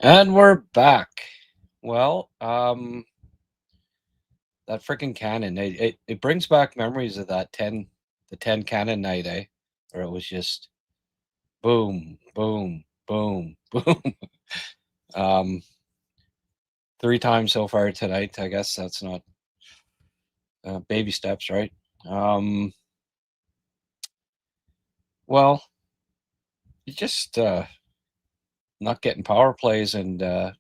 And we're back. Well, that freaking cannon, it brings back memories of the 10 cannon night, eh? Where it was just boom, boom, boom, boom. Um, three times so far tonight. I guess that's not baby steps, right? Um, well, you just not getting power plays and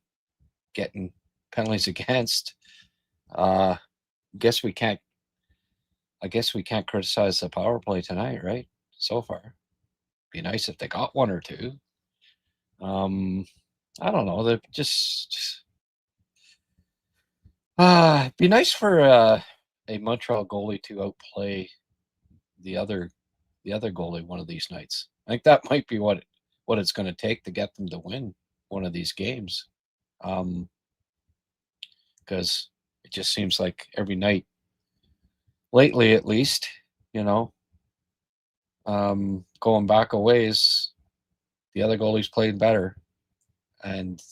getting penalties against. Uh, guess we can't. I guess we can't criticize the power play tonight, right? So far. Be nice if they got one or two. Um, I don't know. They're just be nice for a Montreal goalie to outplay the other the other goalie one of these nights. I think that might be what it's going to take to get them to win one of these games. Um, because it just seems like every night lately, at least, you know, going back a ways, the other goalie's played better, and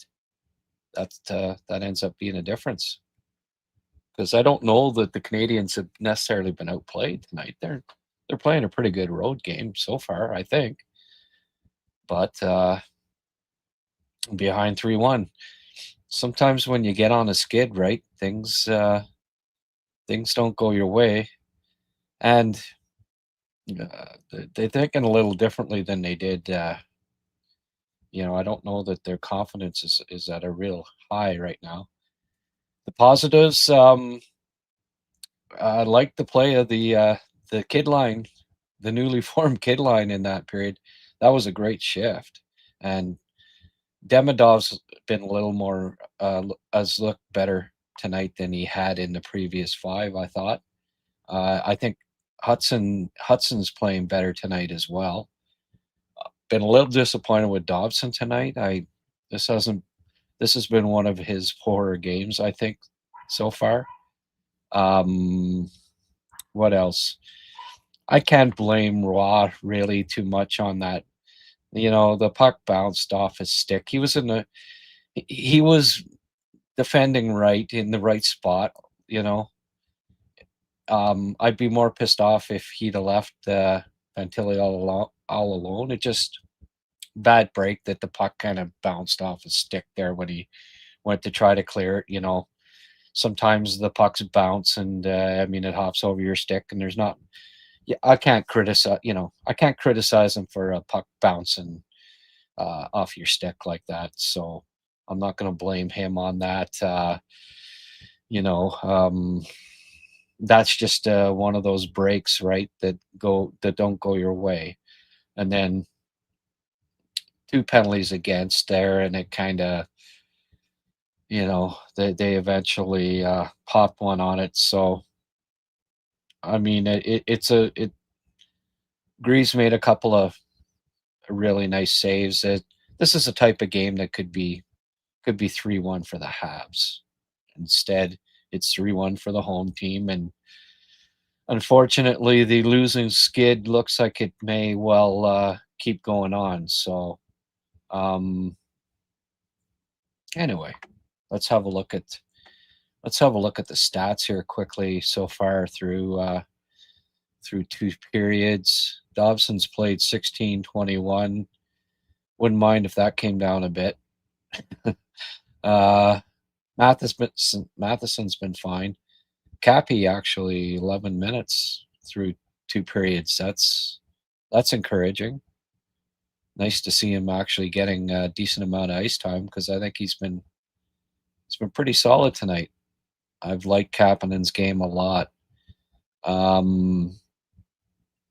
that ends up being a difference. Because I don't know that the Canadians have necessarily been outplayed tonight. They're playing a pretty good road game so far, I think. But behind 3-1, sometimes when you get on a skid, right, things don't go your way, and they're thinking a little differently than they did. I don't know that their confidence is at a real high right now. The positives, I like the play of the kid line, the newly formed kid line in that period. That was a great shift, and Demidov's been a little more has looked better tonight than he had in the previous five. I thought. I think Hudson's playing better tonight as well. Been a little disappointed with Dobson tonight. I this hasn't this has been one of his poorer games, I think, so far. Um, what else? I can't blame Roy really too much on that. The puck bounced off his stick. He was defending right in the right spot. You know, I'd be more pissed off if he'd have left Fantilli all alone. It just bad break that the puck kind of bounced off his stick there when he went to try to clear it. Sometimes the pucks bounce and I mean it hops over your stick, and there's not. Yeah, I can't criticize. I can't criticize him for a puck bouncing off your stick like that. So I'm not going to blame him on that. You know, that's just one of those breaks, right? That don't go your way, and then two penalties against there, and it kind of, they eventually popped one on it. So I mean, it Greaves made a couple of really nice saves. This is a type of game that could be 3-1 for the Habs. Instead, it's 3-1 for the home team, and unfortunately, the losing skid looks like it may well keep going on. So, um, anyway, let's have a look at let's have a look at the stats here quickly so far through two periods. Dobson's played 16-21. Wouldn't mind if that came down a bit. uh, Matheson's been fine. Cappy actually 11 minutes through two periods. That's encouraging. Nice to see him actually getting a decent amount of ice time because I think he's been pretty solid tonight. I've liked Kapanen's game a lot. Um,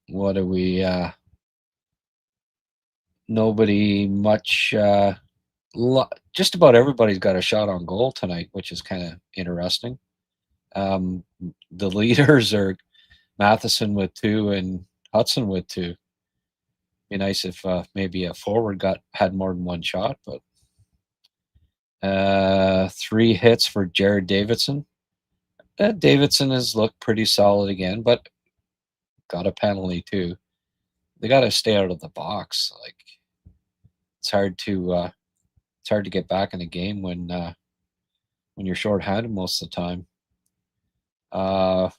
what do we? Nobody much. Just about everybody's got a shot on goal tonight, which is kind of interesting. Um, the leaders are Matheson with two and Hudson with two. Be nice if maybe a forward had more than one shot, but three hits for Jared Davidson. Davidson has looked pretty solid again, but got a penalty too. They got to stay out of the box. Like it's it's hard to get back in a game when you're shorthanded most of the time. Uh,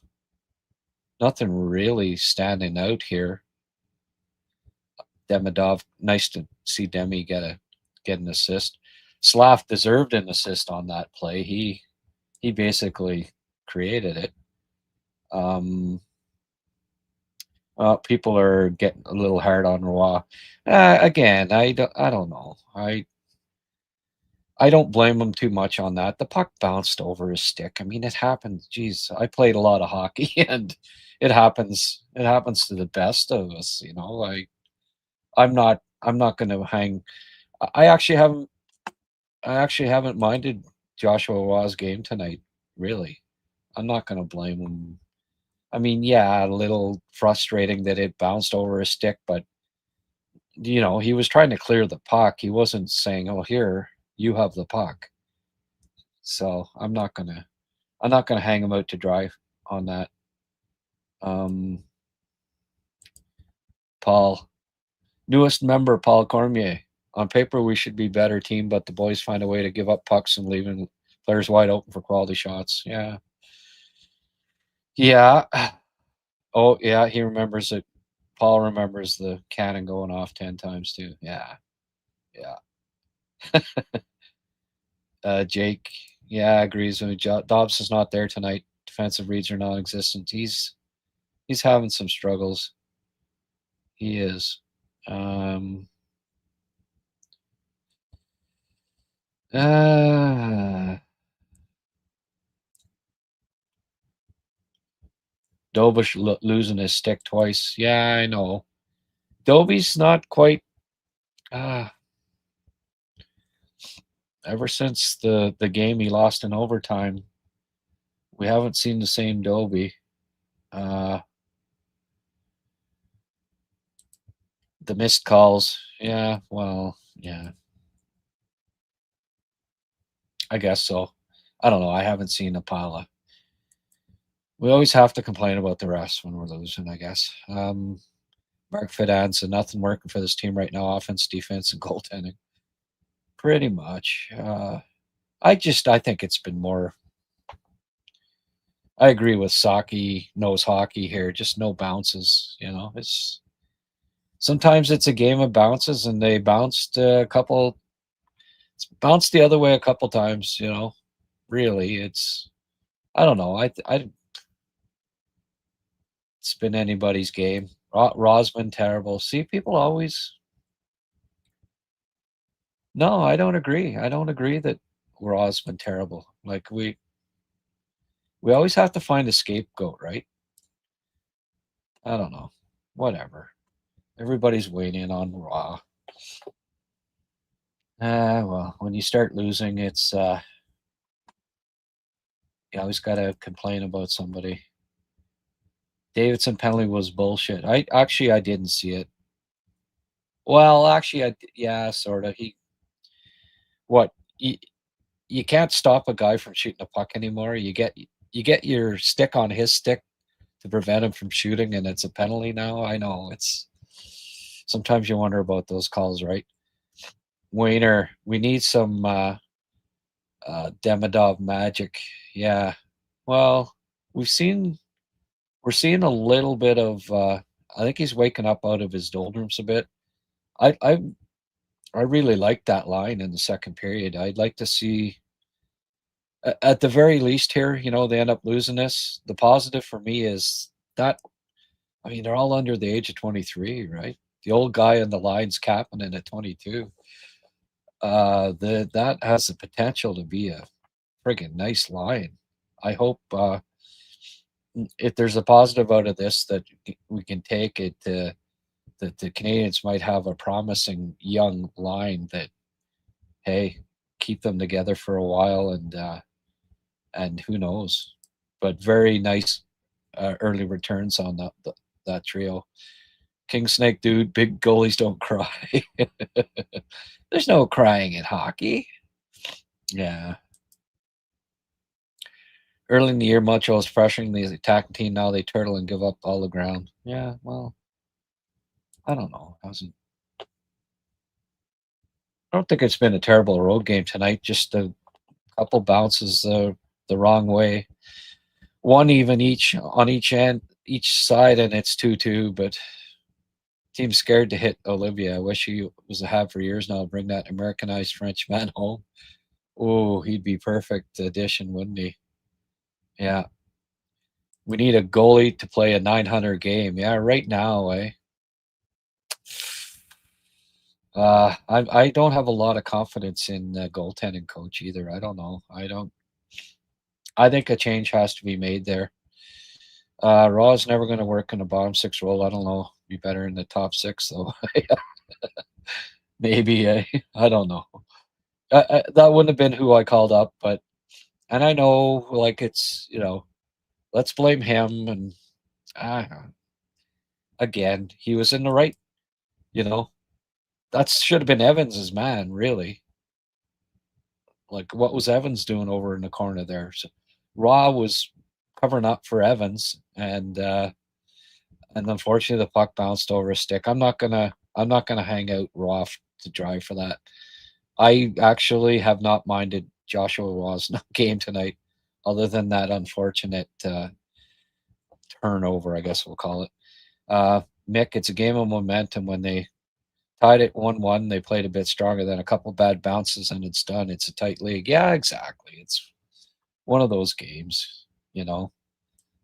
Nothing really standing out here. Demidov, nice to see Demi get an assist. Slav deserved an assist on that play. He basically created it. Um, People are getting a little hard on Roy. Again, I don't know. I don't blame him too much on that. The puck bounced over his stick. I mean, it happens. Geez, I played a lot of hockey, and it happens. It happens to the best of us. You know, I'm not going to hang. I actually haven't. I actually haven't minded Joshua Roy's game tonight. Really, I'm not going to blame him. I mean, yeah, a little frustrating that it bounced over his stick, but he was trying to clear the puck. He wasn't saying, "Oh, here, you have the puck." So I'm not gonna hang him out to dry on that. Um, Paul, newest member, Paul Cormier. On paper, we should be better team, but the boys find a way to give up pucks and leaving players wide open for quality shots. Yeah, yeah. Oh, yeah. He remembers it. Paul remembers the cannon going off 10 times too. Yeah, yeah. Jake, yeah, agrees with me. Dobbs is not there tonight. Defensive reads are non-existent. He's having some struggles. He is. Um, uh, Dobish losing his stick twice. Yeah, I know. Dobie's not quite. Uh, Ever since the game he lost in overtime, we haven't seen the same Dobie. Uh, the missed calls. Yeah, well, yeah, I guess so. I don't know. I haven't seen a pile of. We always have to complain about the refs when we're losing, I guess. Mark Fidan said nothing working for this team right now: offense, defense, and goaltending. Pretty much. I think it's been more. I agree with Saki knows hockey here. Just no bounces. It's sometimes it's a game of bounces, and they bounced a couple. It's bounced the other way a couple times. Really, it's. I don't know. It's been anybody's game. Raw's been terrible. See, people always. No, I don't agree. I don't agree that Raw's been terrible. Like we always have to find a scapegoat, right? I don't know. Whatever. Everybody's waiting on Raw. Well, when you start losing, it's you always got to complain about somebody. Davidson penalty was bullshit. I didn't see it. Well, actually, yeah, sort of. What you can't stop a guy from shooting a puck anymore. You get your stick on his stick to prevent him from shooting, and it's a penalty now. I know it's. Sometimes you wonder about those calls, right? Wayner, we need some Demidov magic. Yeah. Well, we've seen we're seeing a little bit of. I think he's waking up out of his doldrums a bit. I I I really like that line in the second period. I'd like to see, at the very least here, they end up losing this. The positive for me is that, I mean, they're all under the age of 23, right? The old guy in the line's capping in at 22. That has the potential to be a friggin' nice line. I hope if there's a positive out of this that we can take it that the Canadians might have a promising young line that, hey, keep them together for a while, and who knows. But very nice early returns on that trio. King Snake dude, big goalies don't cry. There's no crying in hockey. Yeah. Early in the year, Montreal was pressuring the attacking team. Now they turtle and give up all the ground. Yeah, well, I don't know. I wasn't. I don't think it's been a terrible road game tonight. Just a couple bounces the wrong way. One even each on each end, each side, and it's 2-2. But team's scared to hit Olivia. I wish he was a Hab for years now. Bring that Americanized French man home. Oh, he'd be perfect addition, wouldn't he? Yeah. We need a goalie to play a 900 game. Yeah, right now, eh? I don't have a lot of confidence in the goaltending coach either. I don't know. I don't. I think a change has to be made there. Raw's never going to work in the bottom six role. I don't know. Be better in the top six though. Maybe. I don't know. That wouldn't have been who I called up, but and I know like it's let's blame him and uh, again he was in the right. You know that should have been Evans's man really. Like what was Evans doing over in the corner there? So Raw was covering up for Evans, and unfortunately the puck bounced over a stick. I'm not gonna hang out Raw to dry for that. I actually have not minded Joshua Raw's game tonight, other than that unfortunate turnover, I guess we'll call it. Mick, it's a game of momentum. When they tied it 1-1, they played a bit stronger than a couple bad bounces, and it's done. It's a tight league. Yeah, exactly. It's one of those games, you know.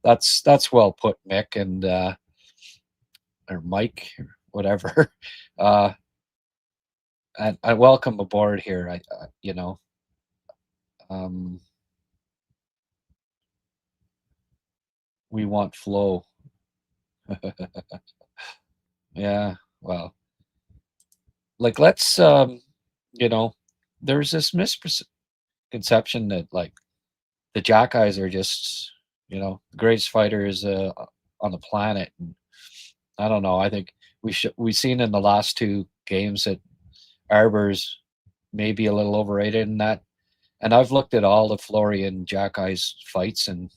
That's well put, Mick, and or Mike, or whatever. Uh, and I welcome aboard here. Um, we want flow. Yeah, well, like let's you know, there's this misconception that like the Jack Eyes are just the greatest fighters on the planet. And I don't know. I think we've seen in the last two games that Arbor's maybe a little overrated in that. And I've looked at all the Florian Jack Eyes fights, and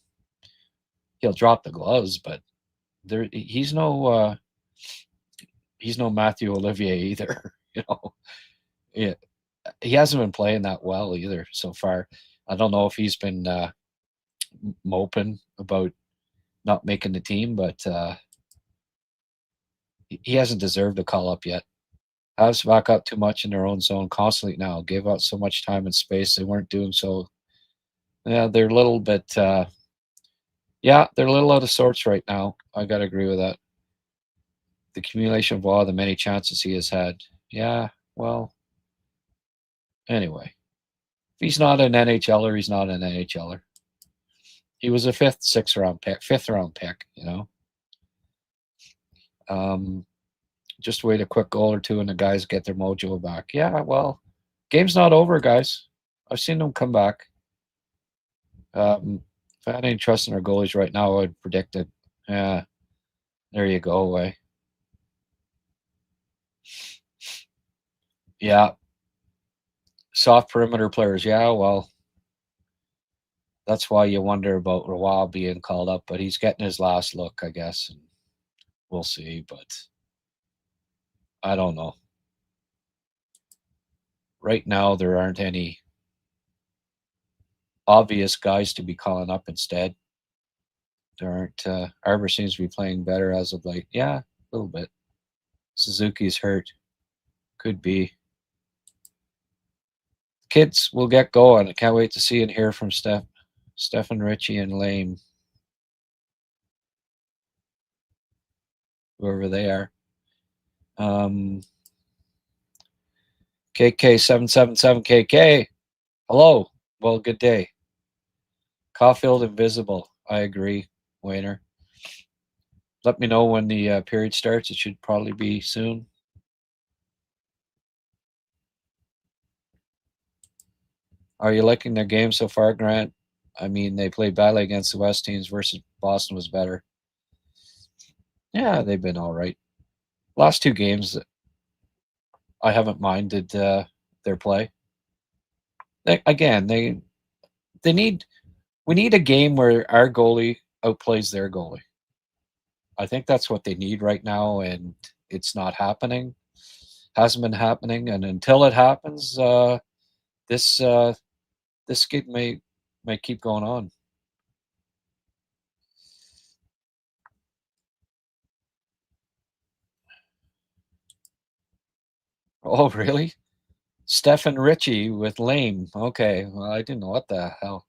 he'll drop the gloves, but he's no Matthew Olivier either. Yeah, he hasn't been playing that well either so far. I don't know if he's been moping about not making the team, but he hasn't deserved a call up yet. Habs back up too much in their own zone constantly now. Gave out so much time and space. They weren't doing so. Yeah, they're a little bit. They're a little out of sorts right now. I gotta agree with that. The accumulation of all the many chances he has had. Yeah, well, anyway, if he's not an NHLer, he's not an NHLer. He was a fifth round pick. Um, just wait a quick goal or two, and the guys get their mojo back. Yeah, well, game's not over, guys. I've seen them come back. If I had any trust in our goalies right now, I would predict it. Yeah, there you go. Yeah, soft perimeter players. Yeah, well, that's why you wonder about Roy being called up, but he's getting his last look, I guess, and we'll see. But I don't know. Right now, there aren't any obvious guys to be calling up instead. There aren't. Arbor seems to be playing better as of late. Yeah, a little bit. Suzuki's hurt. Could be. Kids will get going. I can't wait to see and hear from Stefan, Ritchie, and Lame, whoever they are. KK777KK. Hello. Well, good day. Caulfield invisible. I agree, Wayner. Let me know when the period starts. It should probably be soon. Are you liking their game so far, Grant? I mean, they played badly against the West teams versus Boston was better. Yeah, they've been all right. Last two games, I haven't minded their play. They need we need a game where our goalie outplays their goalie. I think that's what they need right now, and it's not happening. hasn't been happening, and until it happens, this this skid may keep going on. Oh, really? Stefan Ritchie with Lame. Okay, well, I didn't know what the hell.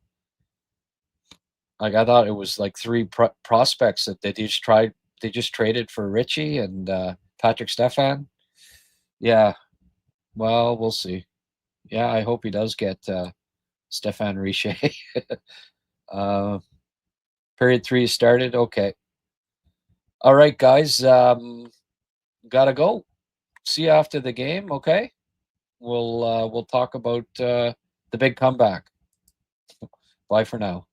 Like, I thought it was like three prospects that they just tried. They just traded for Ritchie and Patrick Stefan. Yeah. Well, we'll see. Yeah, I hope he does get Stefan Richer. uh, period three started. Okay. All right, guys. Gotta go. See you after the game. Okay. We'll talk about the big comeback. Bye for now.